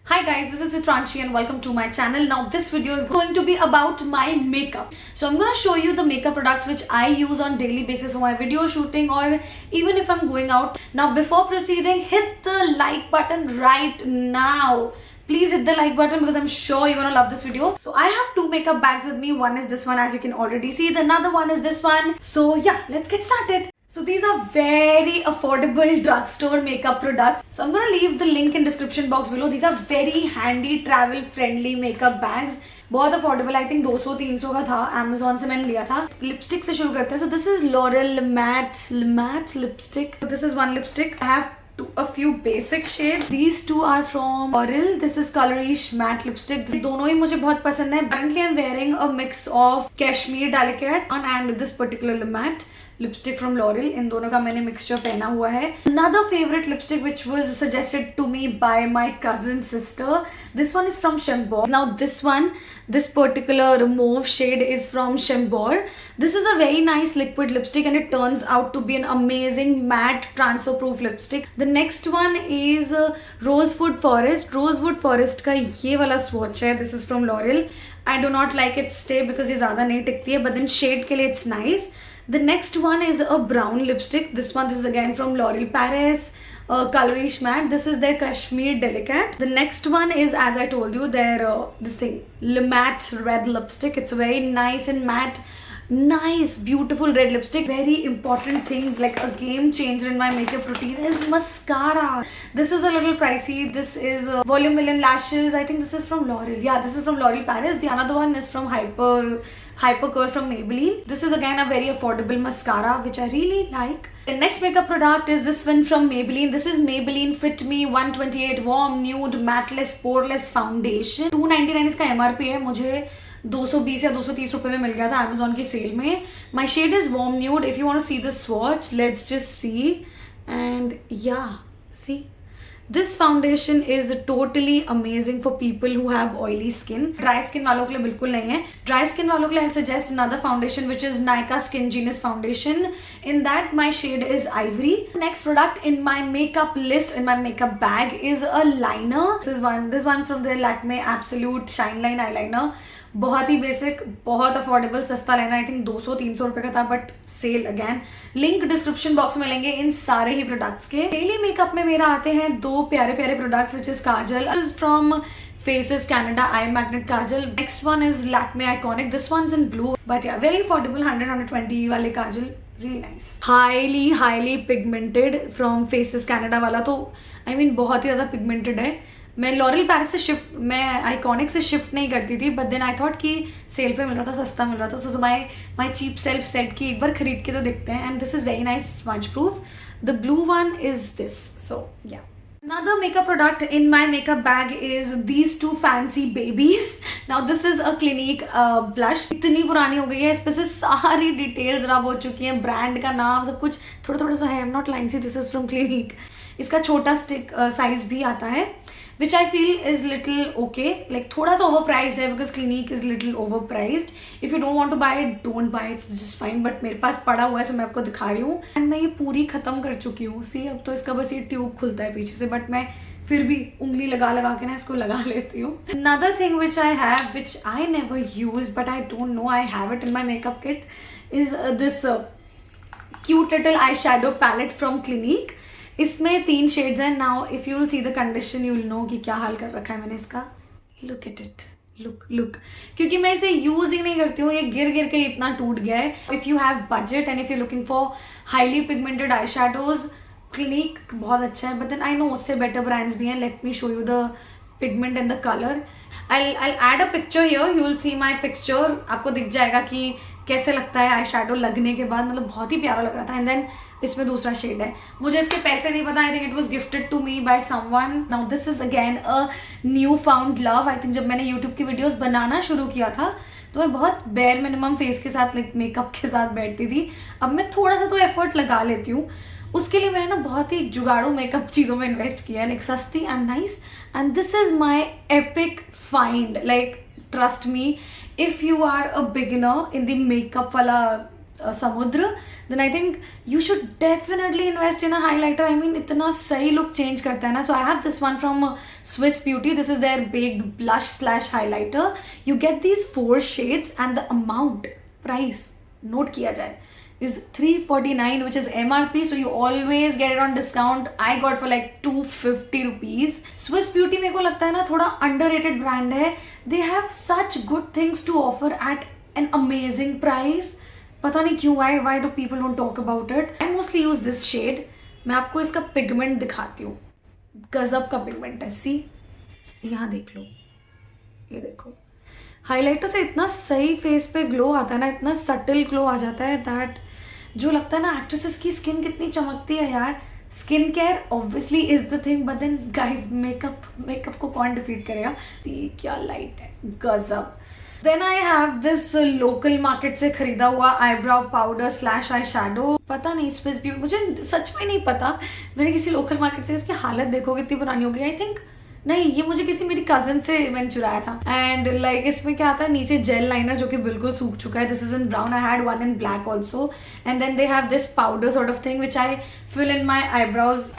Hi guys, this is Chitranshi and welcome to my channel. Now this video is going to be about my makeup. So I'm going to show you the makeup products which I use on daily basis for my video shooting or even if I'm going out. Now before proceeding, hit the like button right now. Please hit the like button because I'm sure you're gonna love this video. So I have two makeup bags with me. One is this one, as you can already see. The another one is this one. So yeah, let's get started. So these are very affordable drugstore makeup products. So I'm gonna leave the link in description box below. These are very handy travel friendly makeup bags. बहुत affordable, I think 200-300 का था. Amazon से मैंने लिया था. Lipstick से शुरू करते हैं. So this is L'Oreal matte lipstick. So this is one lipstick. I have a few basic shades. These two are from L'Oreal. This is Colorish matte lipstick. दोनों ही मुझे बहुत पसंद है. Currently I'm wearing a mix of Cashmere Delicate and this particular matte lipstick from L'Oreal. इन दोनों का मैंने mixture पहना हुआ है. Another favorite lipstick which was suggested to me by my cousin sister. This one is from Chambord. Now this particular mauve shade is from Chambord. This is a very nice liquid lipstick and it turns out to be an amazing matte transfer proof lipstick. The next one is Rosewood Forest. Rosewood Forest का ये वाला swatch है. This is from L'Oreal. I do not like its stay because ये ज़्यादा नहीं टिकती है, but then shade के लिए it's nice. The next one is a brown lipstick. This is again from L'Oreal Paris. Colorish matte. This is their Cashmere Delicate. The next one is, as I told you, their this thing Le Matte red lipstick. It's a very nice and matte, nice, beautiful red lipstick. Very important thing, like a game changer in my makeup routine, is mascara. This is a little pricey. This is Volume Million Lashes. I think this is from L'Oreal. Yeah, this is from L'Oreal Paris. The another one is from Hypercure from Maybelline. This is again a very affordable mascara which I really like. The next makeup product is this one from Maybelline. This is Maybelline Fit Me 128 Warm Nude Matteless Poreless Foundation. 299 इसका MRP है. मुझे 220 या 230 रुपए में मिल गया था Amazon की cell में. My shade is Warm Nude. If you want to see the swatch, let's just see. And yeah, see. This foundation is totally amazing for people who have oily skin. Dry skin वालों के लिए बिल्कुल नहीं है. Dry skin वालों के लिए I'll suggest another foundation which is Nykaa Skin Genius foundation. In that my shade is Ivory. Next product in my makeup list, in my makeup bag, is a liner. This one's from their Lakme Absolute Shine Line eyeliner. बहुत ही basic, बहुत affordable, सस्ता लेना. I think 200-300 रुपए का था, but sale again. Link description box में लेंगे इन सारे ही प्रोडक्ट्स के. डेली मेकअप में मेरा आते हैं दो प्यारे प्यारे products which is kajal. This is from Faces Canada Eye Magnet Kajal. Next one is Lakme Iconic. This one's in blue, but yeah, very affordable, 100-120 वाले काजल. Really nice. Highly pigmented from Faces Canada वाला तो I mean बहुत ही ज़्यादा pigmented है. मैं L'Oréal Paris से मैं iconic से शिफ्ट नहीं करती थी, बट देन आई थॉट कि सेल पे मिल रहा था, सस्ता मिल रहा था, so my cheap self said कि एक बार खरीद के तो देखते हैं. And this is very nice sponge proof. The blue one is this. So yeah, another makeup product in my makeup bag is these two fancy babies. Now this is a Clinique blush. इतनी पुरानी हो गई है, इस पे से सारी details रब हो चुकी हैं, ब्रांड का नाम सब कुछ थोड़ा सा है. I am not lying. See this is from Clinique. इसका छोटा स्टिक साइज भी आता है, which I feel is little okay, like थोड़ा सा overpriced है because Clinique is little overpriced. If you don't want to buy it, don't buy it, it's just fine. But मेरे पास पड़ा हुआ है, so मैं आपको दिखा रही हूँ. And मैं ये पूरी खत्म कर चुकी हूँ. See, अब तो इसका बस ये ट्यूब खुलता है पीछे से, but मैं फिर भी उंगली लगा के ना इसको लगा लेती हूँ. Another thing which I have, which I never use, but I don't know I have it in my makeup kit, is this cute little eyeshadow palette from Clinique. इसमें 3 शेड्स हैं. Now if you will see the condition you will know कि क्या हाल कर रखा है मैंने इसका. Look at it, look. क्योंकि मैं इसे यूज ही नहीं करती हूँ, ये गिर के इतना टूट गया है. If you have budget and if you looking for highly pigmented eye shadows, clinic बहुत अच्छा है. बट देन आई नो उससे बेटर ब्रांड्स भी हैं. Let me show you the pigment and the colour. I'll add a picture here. You will see my picture. आपको दिख जाएगा कि कैसे लगता है आई शेडो लगने के बाद. मतलब बहुत ही प्यारा लग रहा था. एंड देन इसमें दूसरा शेड है. मुझे इसके पैसे नहीं पता. I think it was gifted to me by someone. Now this is again a new found love. I think जब मैंने यूट्यूब की वीडियोस बनाना शुरू किया था तो मैं बहुत बेयर मिनिमम फेस के साथ, लाइक मेकअप के साथ बैठती थी. अब मैं थोड़ा सा तो एफर्ट लगा लेती हूँ. उसके लिए मैंने ना बहुत ही जुगाड़ू मेकअप चीज़ों में इन्वेस्ट किया है, लाइक सस्ती and nice. And this is my epic find. Like trust me, if you are a beginner in the makeup वाला समुद्र, then I think you should definitely invest in a highlighter. I mean इतना सही look change करता है ना. So I have this one from Swiss Beauty. This is their baked blush slash highlighter. You get these 4 shades and the amount, price note किया जाए, is 349, which is MRP, so you always get it on discount. I got for like 250 rupees. Swiss Beauty मेरे को लगता है ना थोड़ा underrated brand है. They have such good things to offer at an amazing price. पता नहीं क्यों, why do people don't talk about it. I mostly use this shade. मैं आपको इसका पिगमेंट दिखाती हूँ. गजब का पिगमेंट है. सी यहाँ देख लो, ये देखो. हाइलाइटर से इतना सही फेस पे ग्लो आता है ना, इतना सटल ग्लो आ जाता है दैट जो लगता है ना एक्ट्रेसेस की स्किन कितनी चमकती है यार. Skin care obviously is the thing, but then guys makeup को कौन डिफीट करेगा. क्या लाइट है, गजब. Then I have this local market से खरीदा हुआ eyebrow powder slash eye shadow. पता नहीं स्विस ब्यूटी, मुझे सच में नहीं पता. मैंने किसी लोकल मार्केट से, इसकी हालत देखो कितनी पुरानी हो गई. आई थिंक नहीं, ये मुझे किसी मेरी कजन से मैंने चुराया था. एंड लाइक इसमें क्या आता है, नीचे जेल लाइनर जो कि बिल्कुल सूख चुका है. This is in brown. I had one in black also. And then they have this powder sort of thing which I fill in my eyebrows.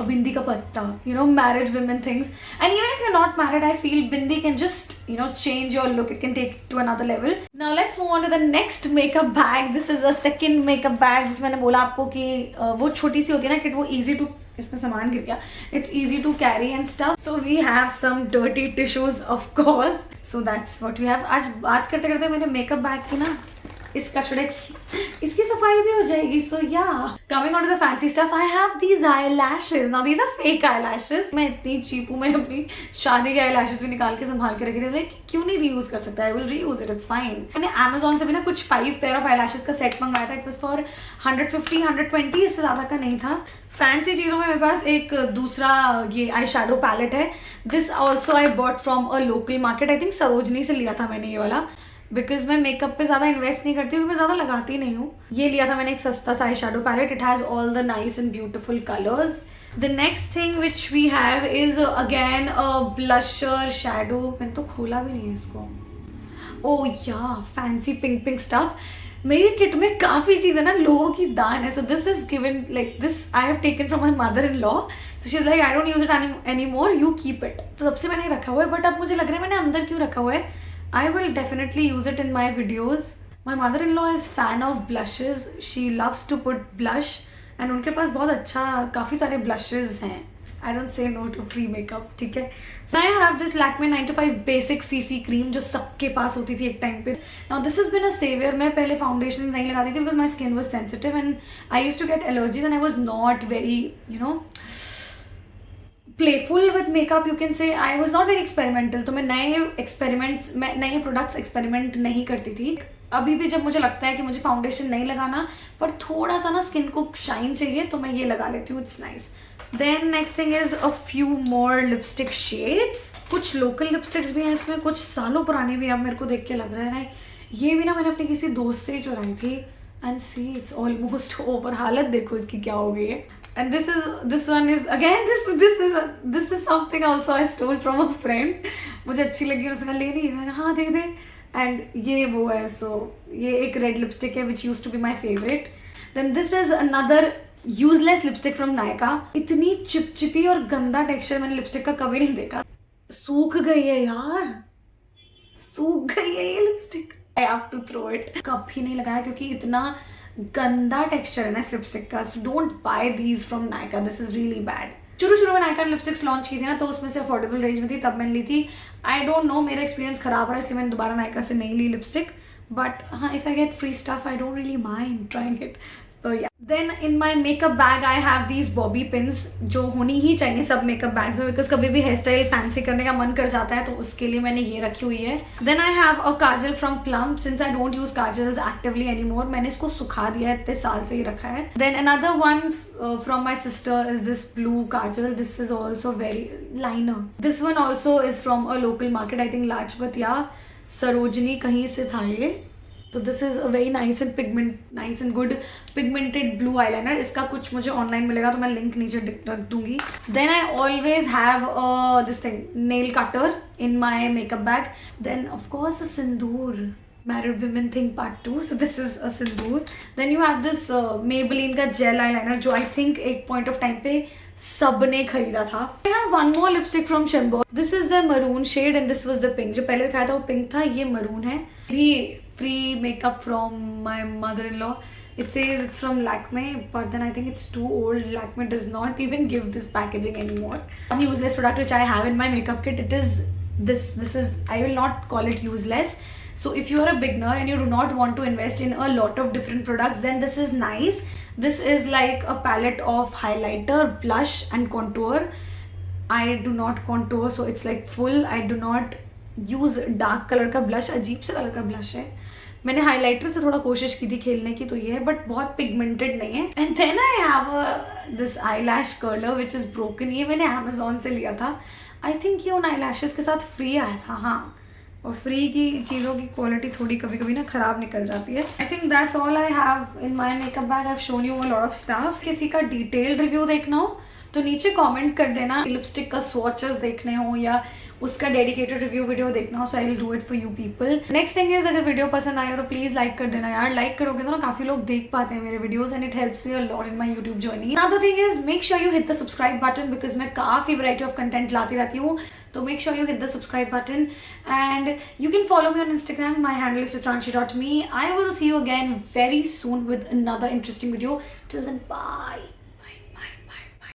Bindi का पत्ता, you know, married women things. And even if you're not married, I feel bindi can just, you know, change your look. It can take it to another level. Now let's move on to the next makeup bag. This is a second makeup bag जिसमें मैंने बोला आपको कि वो छोटी सी होती है ना कि वो easy to, इसमें सामान गिर गया, it's easy to carry and stuff. So we have some dirty tissues of course. So that's what we have. आज बात करते करते मेरे makeup bag की ना इस कचड़े की, इसकी सफाई भी हो जाएगी. So yeah coming on to the fancy stuff, I have these eyelashes. Now these are fake eyelashes. मैं इतनी चीप हूँ, मैंने अपनी शादी के आई लैशेज भी निकाल के संभाल के रखी थी. क्यों नहीं रीयूज कर सकता? I will reuse it, it's fine. मैंने अमेजोन से भी ना कुछ 5 पेयर ऑफ आई लैशेज का सेट मंगवाया था. इट वॉज फॉर 150 120, इससे ज्यादा का नहीं था. फैंसी चीज़ों में मेरे पास एक दूसरा ये आई शैडो पैलेट है. This also I bought from a local market. I think Sarojini से लिया था मैंने ये वाला, बिकॉज मैं मेकअप पे ज़्यादा इन्वेस्ट नहीं करती हूँ, मैं ज़्यादा लगाती नहीं हूँ. ये लिया था मैंने एक सस्ता सा eye shadow palette. It has all the nice and beautiful colours. The next thing which we have is again a blusher shadow. मैंने तो खोला भी नहीं है इसको. Oh yeah fancy pink stuff. मेरी किट में काफ़ी चीज़ें ना लोगों की दान है. So this is given like this I have taken from my mother in law. So she is like I don't use it any more, you keep it. तो तब से मैंने रखा हुआ है, बट अब मुझे लग रहा है मैंने अंदर क्यों रखा हुआ है. I will definitely use it in my videos. My mother-in-law is fan of blushes. She loves to put blush and उनके पास बहुत अच्छा काफ़ी सारे blushes हैं. I don't say no to free makeup, ठीक है. So I have this Lakme 925 Basic CC cream जो सबके पास होती थी एक टाइम पे. Now this has been a savior. मैं पहले foundation नहीं लगाती थी because my skin was sensitive and I used to get allergies and I was not very, you know, playful with makeup, you can say. I was not very experimental. तो मैं नए products experiment नहीं करती थी. अभी भी जब मुझे लगता है कि मुझे फाउंडेशन नहीं लगाना पर थोड़ा सा ना स्किन को शाइन चाहिए तो मैं ये लगा लेती हूँ. It's nice. Then next thing is a few more lipstick shades. कुछ लोकल लिपस्टिक्स भी हैं इसमें, कुछ सालों पुरानी भी. अब मेरे को देख के लग रहा है ना ये भी ना मैंने अपने किसी दोस्त से ही चुराई थी. And see it's almost over. हालत देखो इसकी क्या हो गई है. And this one is again this is something also I stole from a friend. मुझे अच्छी लगी, उसने कहा ले रही है, हाँ दे दे. एंड ये वो है. सो ये एक रेड लिपस्टिक है which used to be my favorite. Then this is another useless lipstick from Nykaa. इतनी चिपचिपी और गंदा टेक्सचर मैंने लिपस्टिक का कभी नहीं देखा. सूख गई है यार, सूख गई है ये lipstick. I have to throw it. कभी नहीं लगाया क्योंकि इतना गंदा टेक्सचर है ना इस लिपस्टिक का. So don't buy these from Nykaa, this is really bad. शुरू में नायका ने लिपस्टिक्स लॉन्च की थी ना तो उसमें से अफोर्डेबल रेंज में थी, तब मैंने ली थी. आई डोंट नो, मेरा एक्सपीरियंस खराब रहा इसलिए मैंने दोबारा नायका से नहीं ली लिपस्टिक. बट हाँ, if I get free stuff I don't really mind trying it. तो yeah then in my makeup bag I have these bobby pins जो होनी ही चाहिए सब मेकअप बैग्स में, बिकॉज कभी भी हेयर स्टाइल फैंसी करने का मन कर जाता है तो उसके लिए मैंने ये रखी हुई है. Then I have a kajal from Plum. Since I don't use kajals actively any more, मैंने इसको सुखा दिया है, इतने साल से ही रखा है. Then another one from my sister is this blue kajal. This is also very liner. This one also is from a local market, I think Lajpat या सरोजनी कहीं से था ये. So this is a very nice and good pigmented blue eyeliner. इसका कुछ मुझे online मिलेगा तो मैं लिंक नीचे रख दूंगी. Then I always have this thing nail cutter in my makeup bag. Then of course a sindoor. Married women thing part 2. So this is a sindoor. Then you have this Maybelline का gel eyeliner जो I think एक point of time पे सबने खरीदा था. I have one more lipstick from Shambo. This is the maroon shade and this was the pink. जो पहले दिखाया था वो pink था, ये maroon है. भी free makeup from my mother-in-law. It says it's from Lakme, but then I think it's too old. Lakme does not even give this packaging anymore. One useless product which I have in my makeup kit, it is this. This is, I will not call it useless. So if you are a beginner and you do not want to invest in a lot of different products, then this is nice. This is like a palette of highlighter, blush and contour. I do not contour, so it's like full. I do not use dark color का blush. अजीब सा colour का blush है. मैंने highlighter से थोड़ा कोशिश की थी खेलने की, तो ये है, बट बहुत पिगमेंटेड नहीं है. And then I have this eye lash curler which is broken. ये मैंने अमेजोन से लिया था. आई थिंक ये उन आई लैशेज़ के साथ फ्री आया था. हाँ, और फ्री की चीज़ों की क्वालिटी थोड़ी कभी कभी ना ख़राब निकल जाती है. I think that's all I have in my makeup bag. I have shown you a lot of stuff. किसी का डिटेल्ड रिव्यू देखना हो तो नीचे कमेंट कर देना. लिपस्टिक का स्वॉचेस देखने हो या उसका डेडिकेटेड रिव्यू वीडियो देखना हो, so I will do it for you people. Next thing is, अगर वीडियो पसंद आए तो प्लीज लाइक कर देना यार. लाइक करोगे तो ना काफी लोग देख पाते हैं मेरे videos and it helps me a lot in my YouTube journey. Another thing is, make sure you hit the subscribe button because मैं काफी वैरायटी ऑफ कंटेंट लाती रहती हूँ. तो make sure you hit the subscribe button and you can follow me on Instagram. My handle is chitranshi.me. I will see you again very soon with another interesting video. Till then, bye.